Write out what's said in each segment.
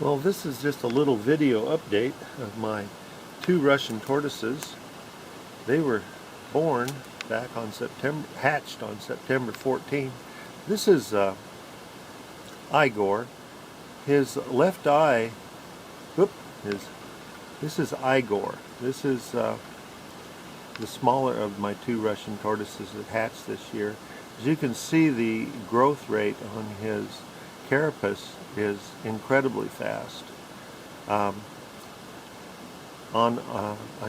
Well, this is just a little video update of my two Russian tortoises. They were born back on hatched on September 14th. This is Igor. His left eye, this is Igor. This is the smaller of my two Russian tortoises that hatched this year. As you can see, the growth rate on his carapace is incredibly fast. I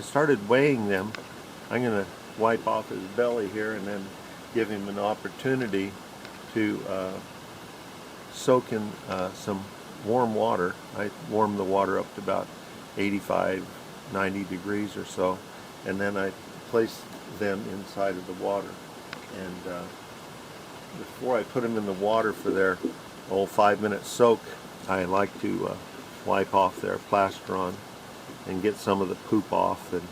started weighing them. I'm going to wipe off his belly here and then give him an opportunity to soak in some warm water. I warm the water up to about 85, 90 degrees or so, and then I place them inside of the water. And before I put them in the water for their 5-minute soak, I like to wipe off their plastron and get some of the poop off and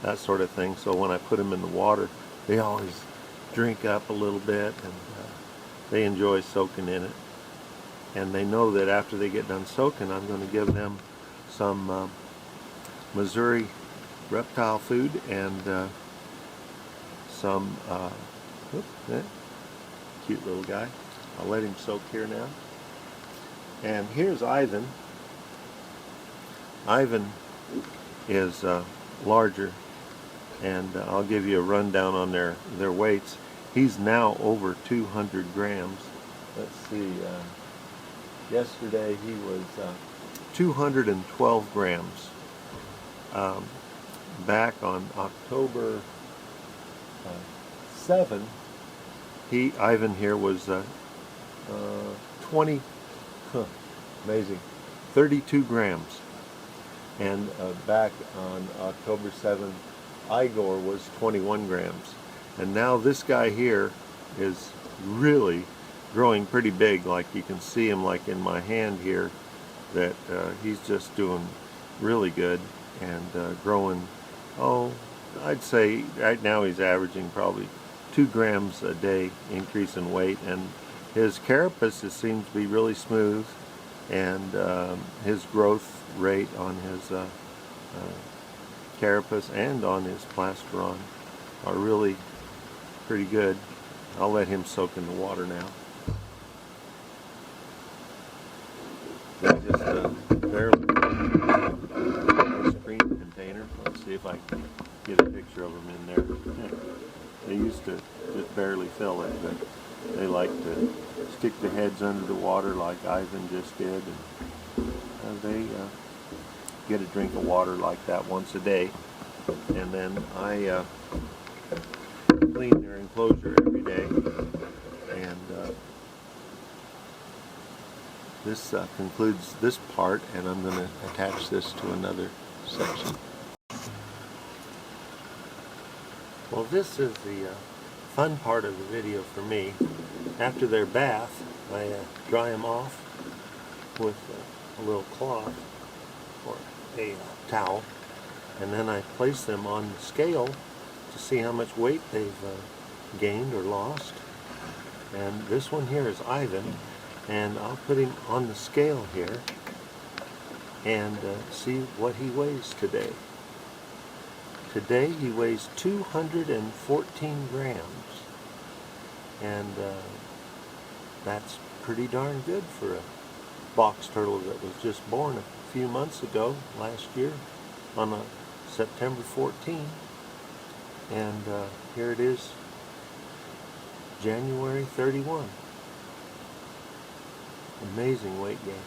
that sort of thing. So when I put them in the water, they always drink up a little bit, and they enjoy soaking in it. And they know that after they get done soaking, I'm going to give them some Mazuri reptile food and some cute little guy. I'll let him soak here now. And here's Ivan. Ivan is larger, and I'll give you a rundown on their weights. He's now over 200 grams. Let's see, yesterday he was 212 grams. Back on October 7, Ivan here was 32 grams. And back on October 7th, Igor was 21 grams. And now this guy here is really growing pretty big. Like you can see him like in my hand here, that he's just doing really good and growing, I'd say right now he's averaging probably 2 grams a day increase in weight. And his carapace seems to be really smooth, and his growth rate on his carapace and on his plastron are really pretty good. I'll let him soak in the water now. They just barely ice cream container. Let's see if I can get a picture of them in there. They used to just barely fill it, but they like to stick the heads under the water like Ivan just did, and they get a drink of water like that once a day. And then I clean their enclosure every day. And this concludes this part, and I'm going to attach this to another section. Well, this is the fun part of the video for me. After their bath, I dry them off with a little cloth or a towel, and then I place them on the scale to see how much weight they've gained or lost. And this one here is Ivan, and I'll put him on the scale here and see what he weighs today. Today he weighs 214 grams, and that's pretty darn good for a box turtle that was just born a few months ago, last year, on September 14. And here it is, January 31. Amazing weight gain.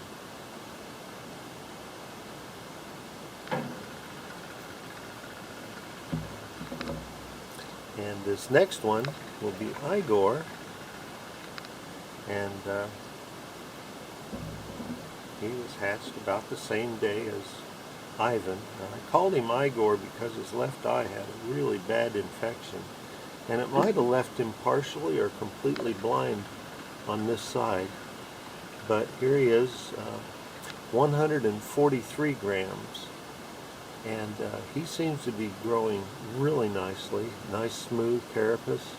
And this next one will be Igor, and he was hatched about the same day as Ivan. I called him Igor because his left eye had a really bad infection, and it might have left him partially or completely blind on this side. But here he is, 143 grams, and he seems to be growing really nicely. Nice smooth carapace,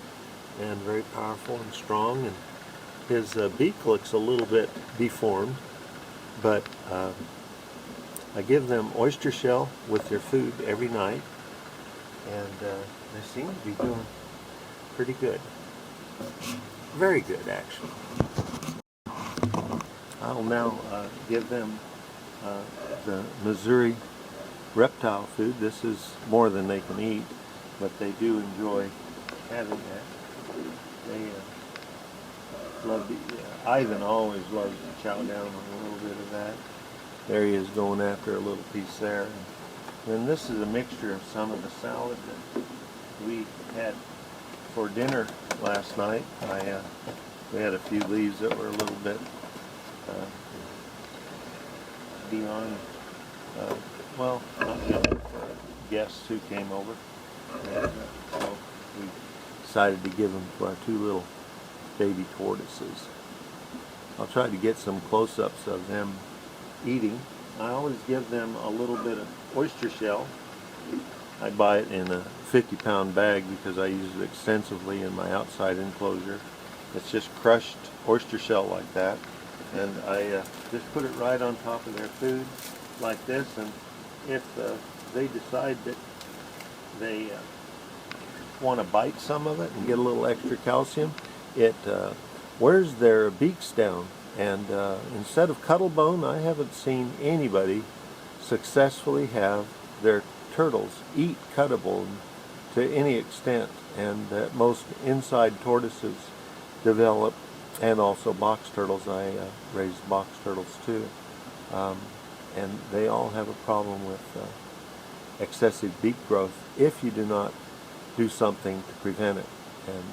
and very powerful and strong. And his beak looks a little bit deformed, but I give them oyster shell with their food every night, and they seem to be doing pretty good. Very good, actually. I'll now give them the Mazuri reptile food. This is more than they can eat, but they do enjoy having that. They love the, Ivan always loves to chow down on a little bit of that. There he is going after a little piece there. And this is a mixture of some of the salad that we had for dinner last night. We had a few leaves that were a little bit beyond, well, not good for guests who came over. And so we decided to give them to our two little baby tortoises. I'll try to get some close-ups of them eating. I always give them a little bit of oyster shell. I buy it in a 50-pound bag because I use it extensively in my outside enclosure. It's just crushed oyster shell like that, and I just put it right on top of their food like this, and if they decide that they want to bite some of it and get a little extra calcium, it wears their beaks down, and instead of cuttlebone, I haven't seen anybody successfully have their turtles eat cuttlebone to any extent, and that most inside tortoises develop, and also box turtles. I raise box turtles too, and they all have a problem with excessive beak growth if you do not do something to prevent it. And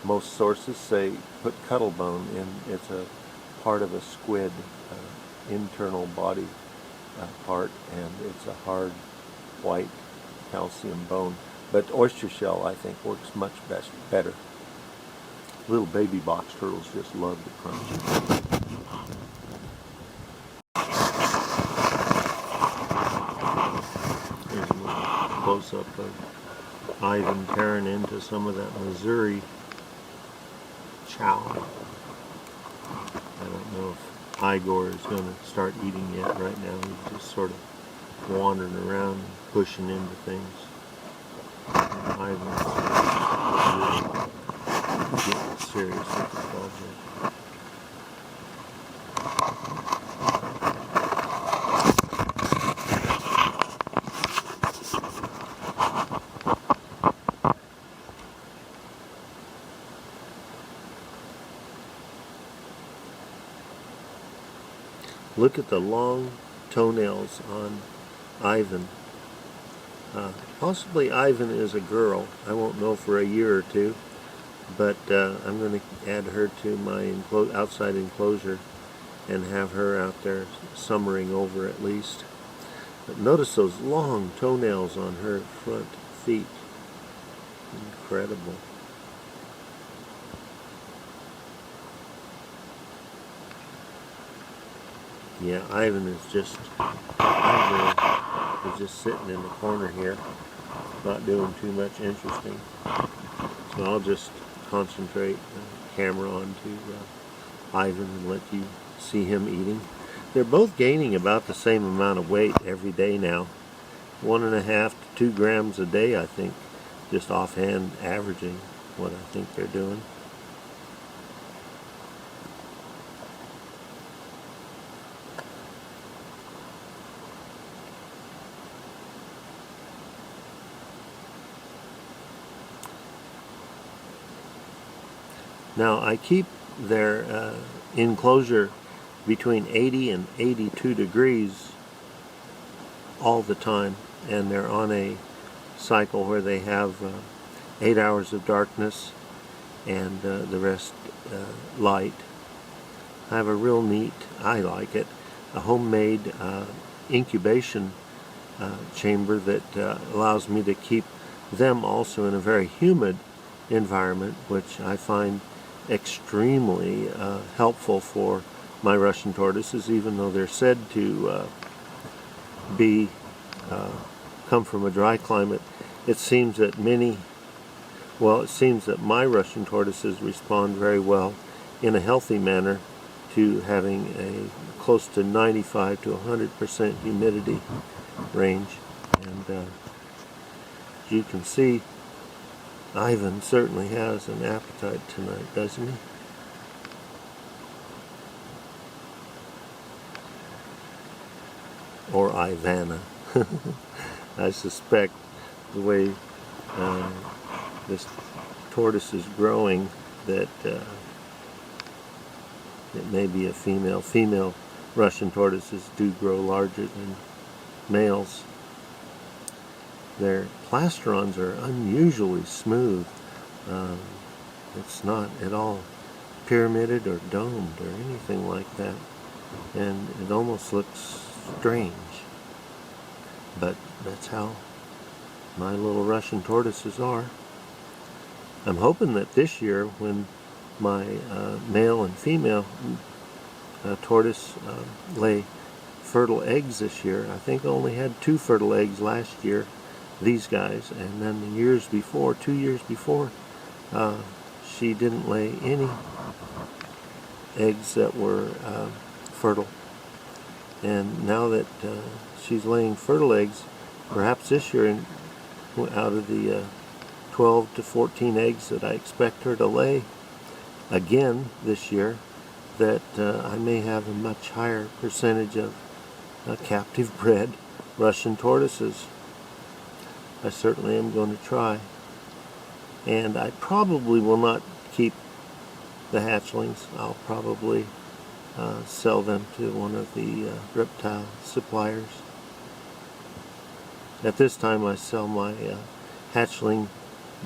most sources say put cuttlebone in. It's a part of a squid internal body part, and it's a hard white calcium bone. But oyster shell, I think, works much better. Little baby box turtles just love the crunch. Here's a little close-up of Ivan tearing into some of that Mazuri chow. I don't know if Igor is going to start eating yet right now. He's just sort of wandering around and pushing into things. Ivan's really getting serious with the project. Look at the long toenails on Ivan. Possibly Ivan is a girl. I won't know for a year or two, but I'm going to add her to my outside enclosure and have her out there summering over at least. But notice those long toenails on her front feet. Incredible. Yeah, Ivan is just sitting in the corner here, not doing too much interesting. So I'll just concentrate the camera onto Ivan and let you see him eating. They're both gaining about the same amount of weight every day now. 1.5 to 2 grams a day, I think, just offhand averaging what I think they're doing. Now I keep their enclosure between 80 and 82 degrees all the time, and they're on a cycle where they have 8 hours of darkness and the rest light. I have a real neat, I like it, a homemade incubation chamber that allows me to keep them also in a very humid environment, which I find extremely helpful for my Russian tortoises, even though they're said to come from a dry climate. It seems that my Russian tortoises respond very well in a healthy manner to to having a close to 95 to 100% humidity range. And as you can see, Ivan certainly has an appetite tonight, doesn't he? Or Ivana. I suspect the way this tortoise is growing that it may be a female. Female Russian tortoises do grow larger than males. Their plastrons are unusually smooth. It's not at all pyramided or domed or anything like that, and it almost looks strange, but that's how my little Russian tortoises are. I'm hoping that this year, when my male and female tortoise lay fertile eggs this year, I think I only had 2 fertile eggs last year, these guys, and then the years before, 2 years before, she didn't lay any eggs that were fertile. And now that she's laying fertile eggs, perhaps this year, out of the 12 to 14 eggs that I expect her to lay again this year, that I may have a much higher percentage of captive bred Russian tortoises. I certainly am going to try. And I probably will not keep the hatchlings. I'll probably sell them to one of the reptile suppliers. At this time, I sell my hatchling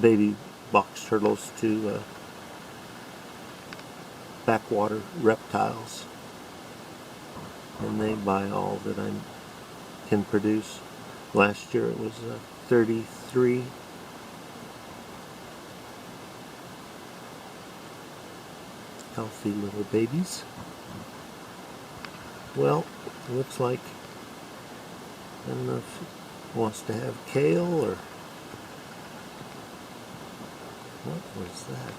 baby box turtles to backwater reptiles, and they buy all that I can produce. Last year it was 33. Healthy little babies. Well, it looks like, I don't know if she wants to have kale or what was that?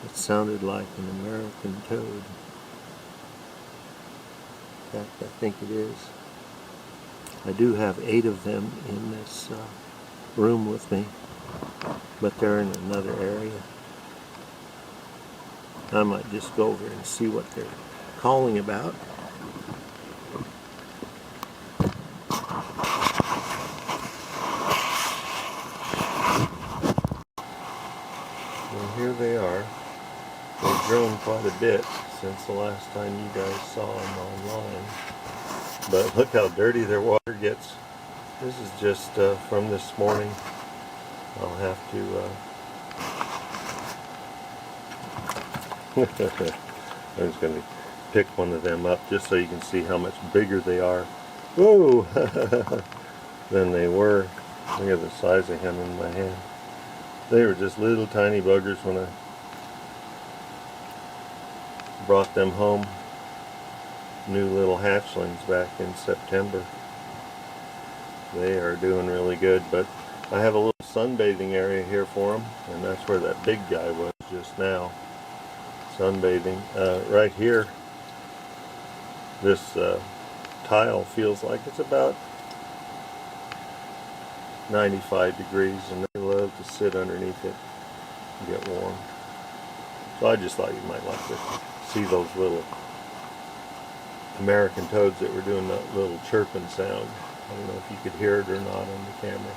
It sounded like an American toad. In fact, I think it is. I do have 8 of them in this room with me, but they're in another area. I might just go over and see what they're calling about. Well, here they are. They've grown quite a bit since the last time you guys saw them online. But look how dirty their water gets. This is just from this morning. I'll have to I'm just going to pick one of them up just so you can see how much bigger they are. Whoa! Than they were. Look at the size of him in my hand. They were just little tiny buggers when I brought them home. New little hatchlings back in September. They are doing really good, but I have a little sunbathing area here for them, and that's where that big guy was just now. Sunbathing. Right here, this tile feels like it's about 95 degrees, and they love to sit underneath it and get warm. So I just thought you might like to see those little American toads that were doing that little chirping sound. I don't know if you could hear it or not on the camera.